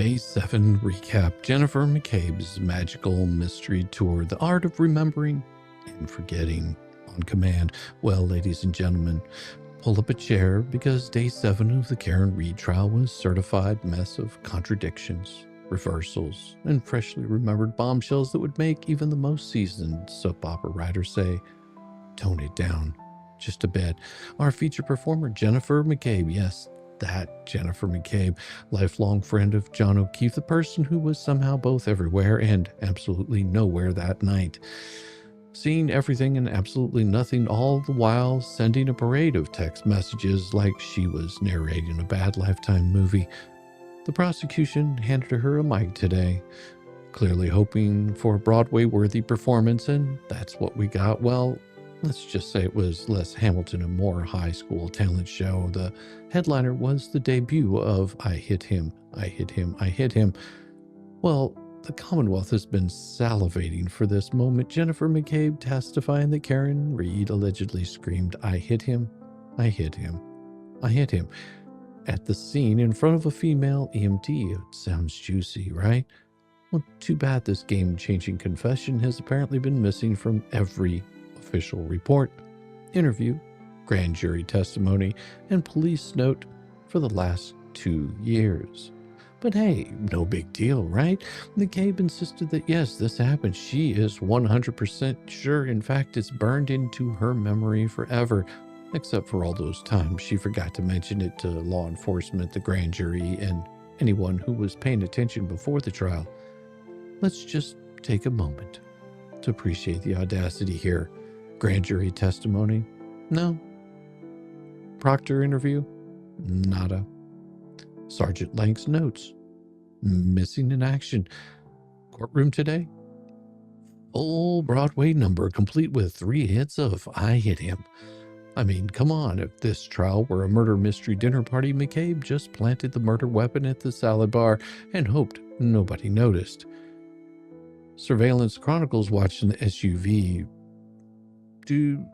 Day 7 recap. Jennifer McCabe's magical mystery tour, The Art of Remembering and Forgetting on Command. Well, ladies and gentlemen, pull up a chair because Day 7 of the Karen Reed trial was a certified mess of contradictions, reversals, and freshly remembered bombshells that would make even the most seasoned soap opera writer say, tone it down just a bit. Our feature performer, Jennifer McCabe, yes, that Jennifer McCabe, lifelong friend of John O'Keefe, the person who was somehow both everywhere and absolutely nowhere that night. Seeing everything and absolutely nothing, all the while sending a parade of text messages like she was narrating a bad Lifetime movie. The prosecution handed her a mic today, clearly hoping for a Broadway-worthy performance, and that's what we got. Well, let's just say it was less Hamilton and more high school talent show. The headliner was the debut of I Hit Him, I Hit Him, I Hit Him. Well, the Commonwealth has been salivating for this moment. Jennifer McCabe testifying that Karen Reed allegedly screamed, I hit him, I hit him, I hit him, at the scene in front of a female EMT. It sounds juicy, right? Well, too bad this game-changing confession has apparently been missing from every official report, interview, grand jury testimony, and police note for the last 2 years. But hey, no big deal, right? McCabe insisted that yes, this happened. She is 100% sure. In fact, it's burned into her memory forever, except for all those times she forgot to mention it to law enforcement, the grand jury, and anyone who was paying attention before the trial. Let's just take a moment to appreciate the audacity here. Grand jury testimony? No. Proctor interview? Nada. Sergeant Lang's notes? Missing in action. Courtroom today? Full Broadway number, complete with 3 hits of I Hit Him. I mean, come on, if this trial were a murder mystery dinner party, McCabe just planted the murder weapon at the salad bar and hoped nobody noticed. Surveillance Chronicles watching the SUV do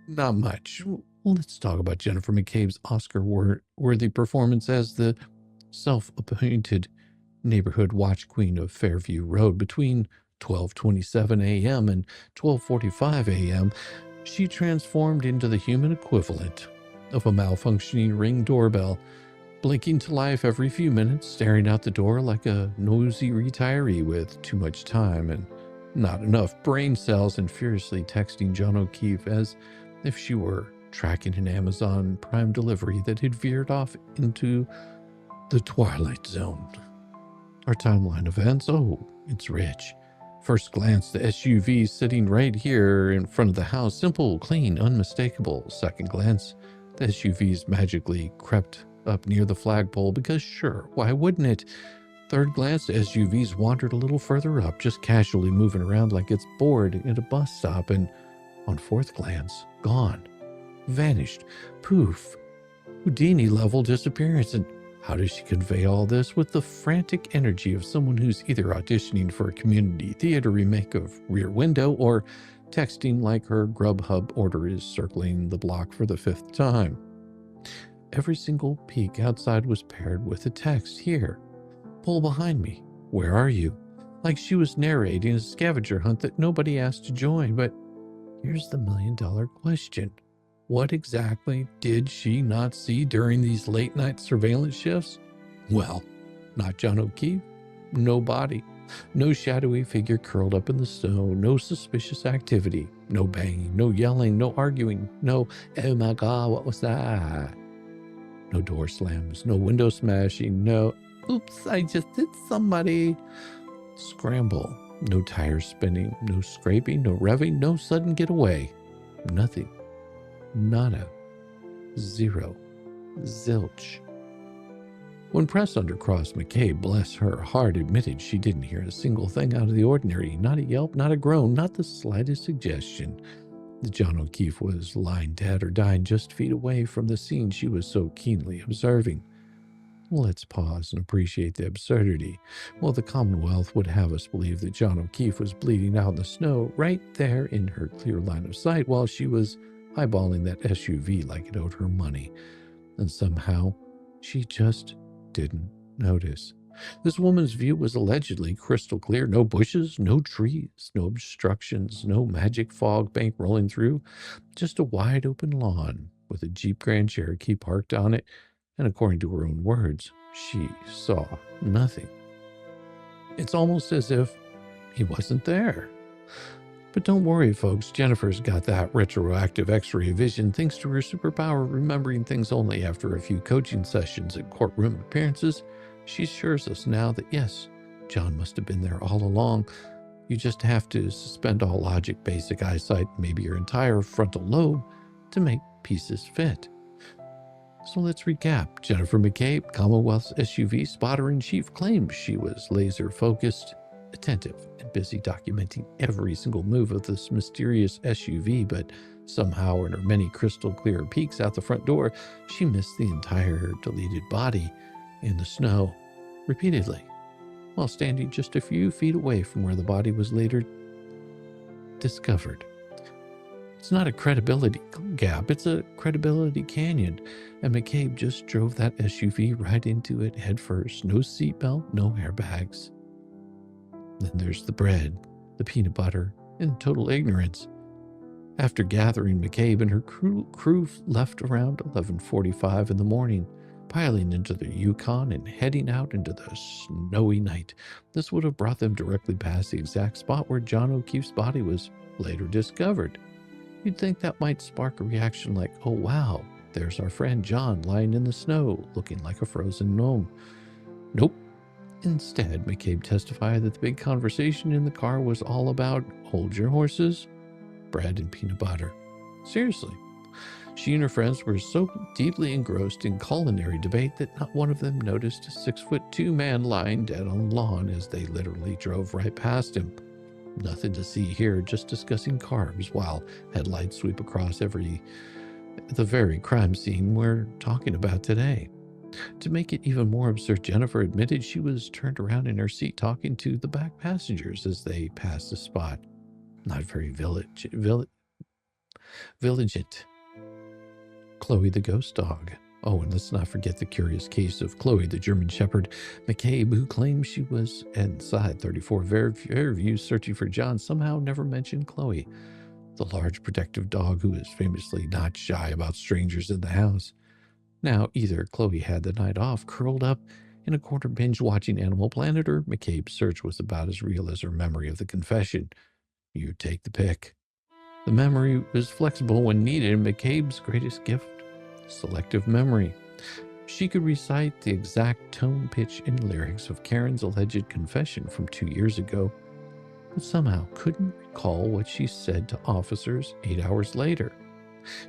not much. Let's talk about Jennifer McCabe's Oscar-worthy performance as the self-appointed neighborhood watch queen of Fairview Road. Between 12:27 a.m. and 12:45 a.m., she transformed into the human equivalent of a malfunctioning Ring doorbell, blinking to life every few minutes, staring out the door like a nosy retiree with too much time and not enough brain cells, and furiously texting John O'Keefe as if she were tracking an Amazon Prime delivery that had veered off into the Twilight Zone. Our timeline events, oh, it's rich. First glance, the SUV sitting right here in front of the house, simple, clean, unmistakable. Second glance, the SUV's magically crept up near the flagpole because sure, why wouldn't it? Third glance, the SUV's wandered a little further up, just casually moving around like it's bored at a bus stop, and on fourth glance, gone. Vanished. Poof. Houdini-level disappearance. And how does she convey all this with the frantic energy of someone who's either auditioning for a community theater remake of Rear Window or texting like her Grubhub order is circling the block for the 5th time? Every single peek outside was paired with a text. Here. Pull behind me. Where are you? Like she was narrating a scavenger hunt that nobody asked to join. But here's the $1,000,000 question. What exactly did she not see during these late-night surveillance shifts? Well, not John O'Keefe, no body, no shadowy figure curled up in the snow, no suspicious activity, no banging, no yelling, no arguing, no, oh my God, what was that? No door slams, no window smashing, no, oops, I just hit somebody. Scramble, no tires spinning, no scraping, no revving, no sudden getaway, nothing. Nada. Zero. Zilch. When pressed under cross, McCabe, bless her heart, admitted she didn't hear a single thing out of the ordinary, not a yelp, not a groan, not the slightest suggestion that John O'Keefe was lying dead or dying just feet away from the scene she was so keenly observing. Let's pause and appreciate the absurdity. Well, the Commonwealth would have us believe that John O'Keefe was bleeding out in the snow right there in her clear line of sight while she was eyeballing that SUV like it owed her money, and somehow she just didn't notice. This woman's view was allegedly crystal clear. No bushes, no trees, no obstructions, no magic fog bank rolling through. Just a wide open lawn with a Jeep Grand Cherokee parked on it. And according to her own words, she saw nothing. It's almost as if he wasn't there. But don't worry, folks. Jennifer's got that retroactive X-ray vision thanks to her superpower of remembering things only after a few coaching sessions and courtroom appearances. She assures us now that, yes, John must have been there all along. You just have to suspend all logic, basic eyesight, maybe your entire frontal lobe to make pieces fit. So let's recap. Jennifer McCabe, Commonwealth's SUV spotter-in-chief, claims she was laser-focused, attentive, and busy documenting every single move of this mysterious SUV, but somehow in her many crystal-clear peeks out the front door, she missed the entire deleted body in the snow repeatedly, while standing just a few feet away from where the body was later discovered. It's not a credibility gap, it's a credibility canyon, and McCabe just drove that SUV right into it headfirst. No seatbelt, no airbags. Then there's the bread, the peanut butter, and total ignorance. After gathering, McCabe and her crew left around 11:45 in the morning, piling into the Yukon and heading out into the snowy night. This would have brought them directly past the exact spot where John O'Keefe's body was later discovered. You'd think that might spark a reaction like, oh wow, there's our friend John lying in the snow, looking like a frozen gnome. Nope. Instead, McCabe testified that the big conversation in the car was all about, hold your horses, bread and peanut butter. Seriously. She and her friends were so deeply engrossed in culinary debate that not one of them noticed a 6'2" man lying dead on the lawn as they literally drove right past him. Nothing to see here, just discussing carbs while headlights sweep across the very crime scene we're talking about today. To make it even more absurd, Jennifer admitted she was turned around in her seat talking to the back passengers as they passed the spot. Not very vigilant. Chloe the ghost dog. Oh, and let's not forget the curious case of Chloe the German Shepherd. McCabe, who claimed she was inside 34 Fairview searching for John, somehow never mentioned Chloe, the large protective dog who is famously not shy about strangers in the house. Now, either Chloe had the night off, curled up in a corner binge watching Animal Planet, or McCabe's search was about as real as her memory of the confession. You take the pick. The memory was flexible when needed, and McCabe's greatest gift, selective memory. She could recite the exact tone, pitch, and lyrics of Karen's alleged confession from 2 years ago, but somehow couldn't recall what she said to officers 8 hours later.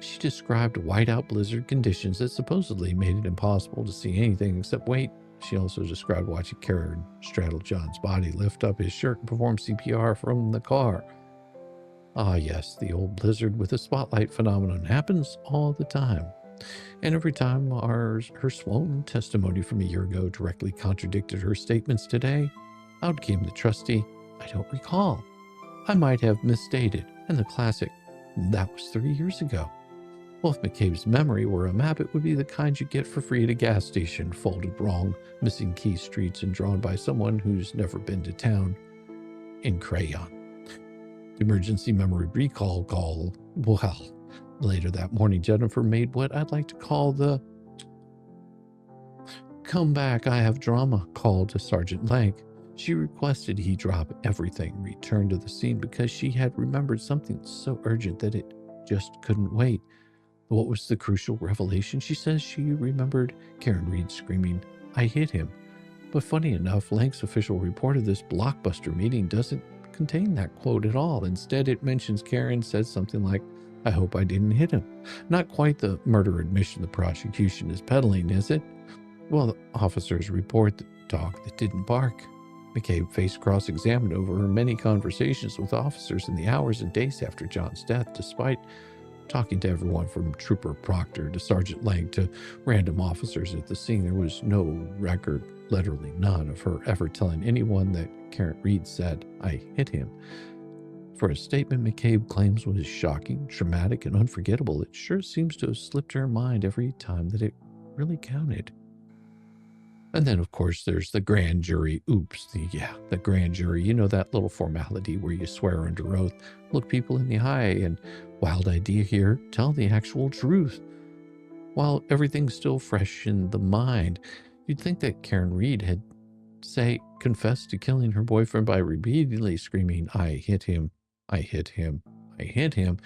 She described whiteout blizzard conditions that supposedly made it impossible to see anything except weight. She also described watching Karen straddle John's body, lift up his shirt, and perform CPR from the car. Ah, yes, the old blizzard with the spotlight phenomenon happens all the time. And every time her swollen testimony from a year ago directly contradicted her statements today, out came the trusty, I don't recall. I might have misstated, and the classic, that was 3 years ago. Well, if McCabe's memory were a map, it would be the kind you get for free at a gas station, folded wrong, missing key streets, and drawn by someone who's never been to town in crayon. The emergency memory recall call, well, later that morning, Jennifer made what I'd like to call the come back, I have drama call to Sergeant Lang. She requested he drop everything, return to the scene because she had remembered something so urgent that it just couldn't wait. What was the crucial revelation? She says she remembered Karen Reed screaming, I hit him. But funny enough, Lang's official report of this blockbuster meeting doesn't contain that quote at all. Instead, it mentions Karen said something like, I hope I didn't hit him. Not quite the murder admission the prosecution is peddling, is it? Well, the officers report the dog that didn't bark. McCabe faced cross-examined over her many conversations with officers in the hours and days after John's death, despite talking to everyone from Trooper Proctor to Sergeant Lang to random officers at the scene. There was no record, literally none, of her ever telling anyone that Karen Reed said, I hit him. For a statement McCabe claims was shocking, traumatic, and unforgettable, it sure seems to have slipped her mind every time that it really counted. And then, of course, there's the grand jury. Oops, the grand jury. You know, that little formality where you swear under oath, look people in the eye, and wild idea here, tell the actual truth. While everything's still fresh in the mind, you'd think that Karen Reed had, say, confessed to killing her boyfriend by repeatedly screaming, I hit him, I hit him, I hit him.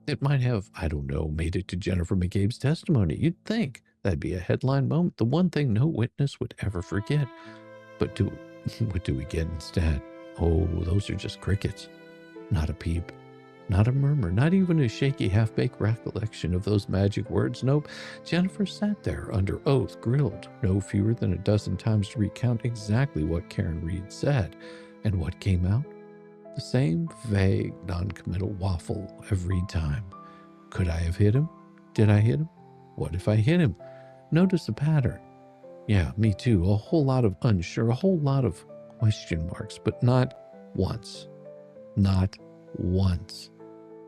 It might have, I don't know, made it to Jennifer McCabe's testimony. You'd think that'd be a headline moment, the one thing no witness would ever forget. But what do we get instead? Oh, those are just crickets. Not a peep, not a murmur, not even a shaky half-baked recollection of those magic words. Nope, Jennifer sat there under oath, grilled no fewer than a dozen times to recount exactly what Karen Reed said. And what came out? The same vague, non-committal waffle every time. Could I have hit him? Did I hit him? What if I hit him? Notice a pattern. Yeah, me too. A whole lot of unsure, a whole lot of question marks, but not once. Not once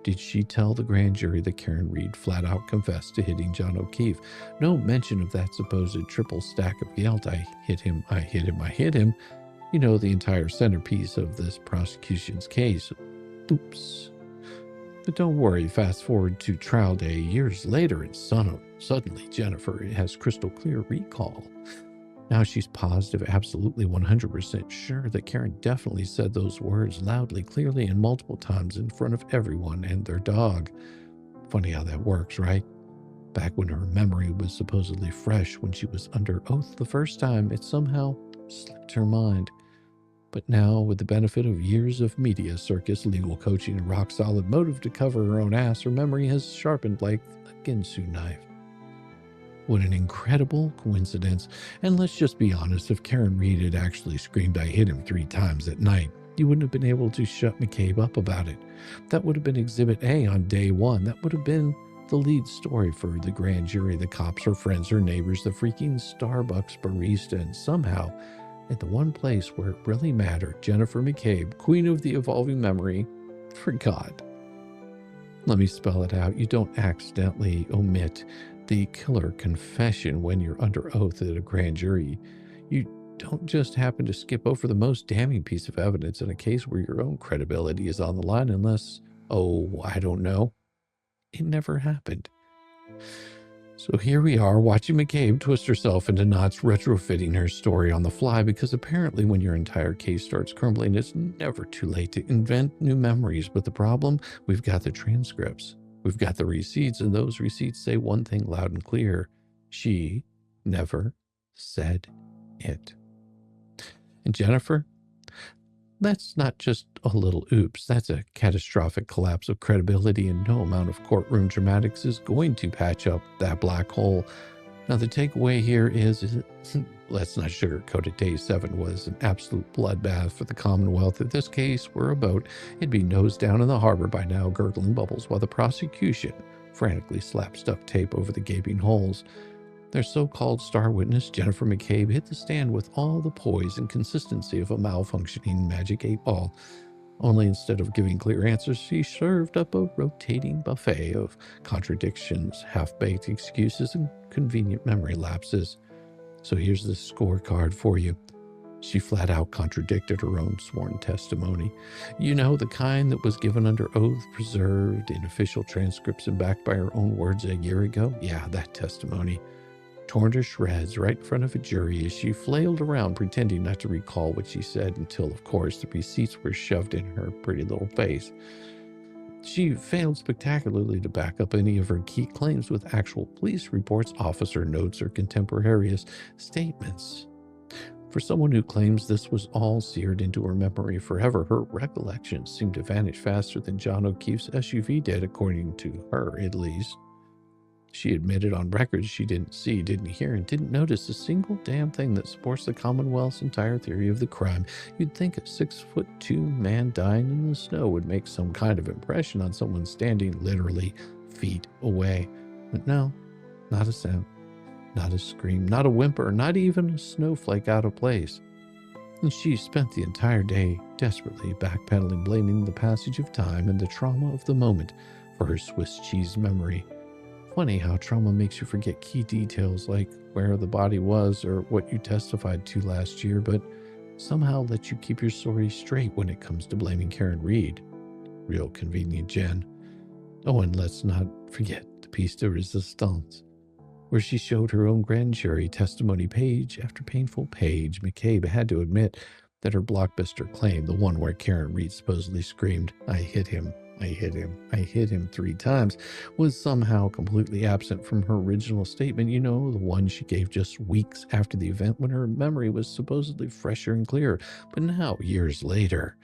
did she tell the grand jury that Karen Reed flat out confessed to hitting John O'Keefe. No mention of that supposed triple stack of guilt. I hit him, I hit him, I hit him. You know, the entire centerpiece of this prosecution's case. Oops. But don't worry, fast forward to trial day years later, and suddenly Jennifer has crystal clear recall. Now she's positive, absolutely 100% sure that Karen definitely said those words loudly, clearly, and multiple times in front of everyone and their dog. Funny how that works, right? Back when her memory was supposedly fresh when she was under oath the first time, it somehow slipped her mind. But now, with the benefit of years of media circus, legal coaching, and rock-solid motive to cover her own ass, her memory has sharpened like a Ginsu knife. What an incredible coincidence. And let's just be honest, if Karen Reed had actually screamed, I hit him 3 times at night, you wouldn't have been able to shut McCabe up about it. That would have been Exhibit A on day 1. That would have been the lead story for the grand jury, the cops, her friends, her neighbors, the freaking Starbucks barista, and somehow, at the one place where it really mattered, Jennifer McCabe, queen of the evolving memory, forgot. Let me spell it out. You don't accidentally omit the killer confession when you're under oath at a grand jury. You don't just happen to skip over the most damning piece of evidence in a case where your own credibility is on the line unless, oh, I don't know. It never happened. So here we are watching McCabe twist herself into knots, retrofitting her story on the fly, because apparently when your entire case starts crumbling, it's never too late to invent new memories. But the problem, we've got the transcripts. We've got the receipts, and those receipts say one thing loud and clear. She never said it. And Jennifer, that's not just a little oops. That's a catastrophic collapse of credibility, and no amount of courtroom dramatics is going to patch up that black hole. Now, the takeaway here is let's not sugarcoat it. Day 7 was an absolute bloodbath for the Commonwealth. If this case were a boat, it'd be nose down in the harbor by now, gurgling bubbles, while the prosecution frantically slapped duct tape over the gaping holes. Their so-called star witness, Jennifer McCabe, hit the stand with all the poise and consistency of a malfunctioning magic 8-ball. Only instead of giving clear answers, she served up a rotating buffet of contradictions, half-baked excuses, and convenient memory lapses. So here's the scorecard for you. She flat out contradicted her own sworn testimony. You know, the kind that was given under oath, preserved in official transcripts and backed by her own words a year ago. Yeah, that testimony. Torn to shreds right in front of a jury as she flailed around pretending not to recall what she said until, of course, the receipts were shoved in her pretty little face. She failed spectacularly to back up any of her key claims with actual police reports, officer notes, or contemporaneous statements. For someone who claims this was all seared into her memory forever, her recollections seemed to vanish faster than John O'Keefe's SUV did, according to her at least. She admitted on record she didn't see, didn't hear, and didn't notice a single damn thing that supports the Commonwealth's entire theory of the crime. You'd think a 6'2" man dying in the snow would make some kind of impression on someone standing literally feet away. But no, not a sound, not a scream, not a whimper, not even a snowflake out of place. And she spent the entire day desperately backpedaling, blaming the passage of time and the trauma of the moment for her Swiss cheese memory. Funny how trauma makes you forget key details like where the body was or what you testified to last year, but somehow lets you keep your story straight when it comes to blaming Karen Reed. Real convenient, Jen. Oh, and let's not forget the piece de resistance, where she showed her own grand jury testimony page after painful page. McCabe had to admit that her blockbuster claim, the one where Karen Reed supposedly screamed, "I hit him, I hit him, I hit him" 3 times, was somehow completely absent from her original statement. You know, the one she gave just weeks after the event when her memory was supposedly fresher and clearer. But now, years later,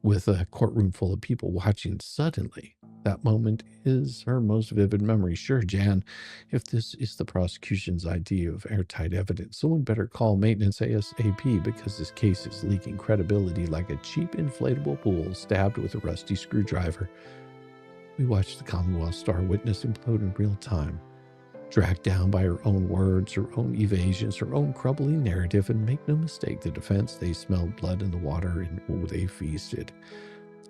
with a courtroom full of people watching, suddenly that moment is her most vivid memory. Sure, Jan, if this is the prosecution's idea of airtight evidence, someone better call maintenance ASAP, because this case is leaking credibility like a cheap inflatable pool stabbed with a rusty screwdriver. We watched the Commonwealth star witness implode in real time, dragged down by her own words, her own evasions, her own crumbling narrative, and make no mistake, the defense, they smelled blood in the water, and oh, they feasted.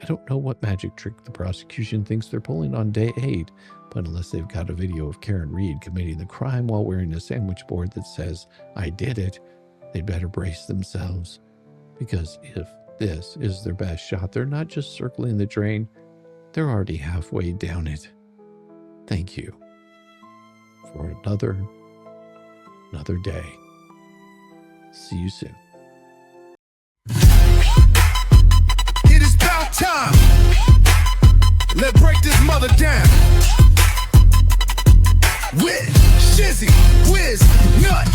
I don't know what magic trick the prosecution thinks they're pulling on day 8, but unless they've got a video of Karen Reed committing the crime while wearing a sandwich board that says, "I did it," they'd better brace themselves. Because if this is their best shot, they're not just circling the drain, they're already halfway down it. Thank you for another day. See you soon. It is about time. Let's break this mother down. With Shizzy, Wiz, Nut.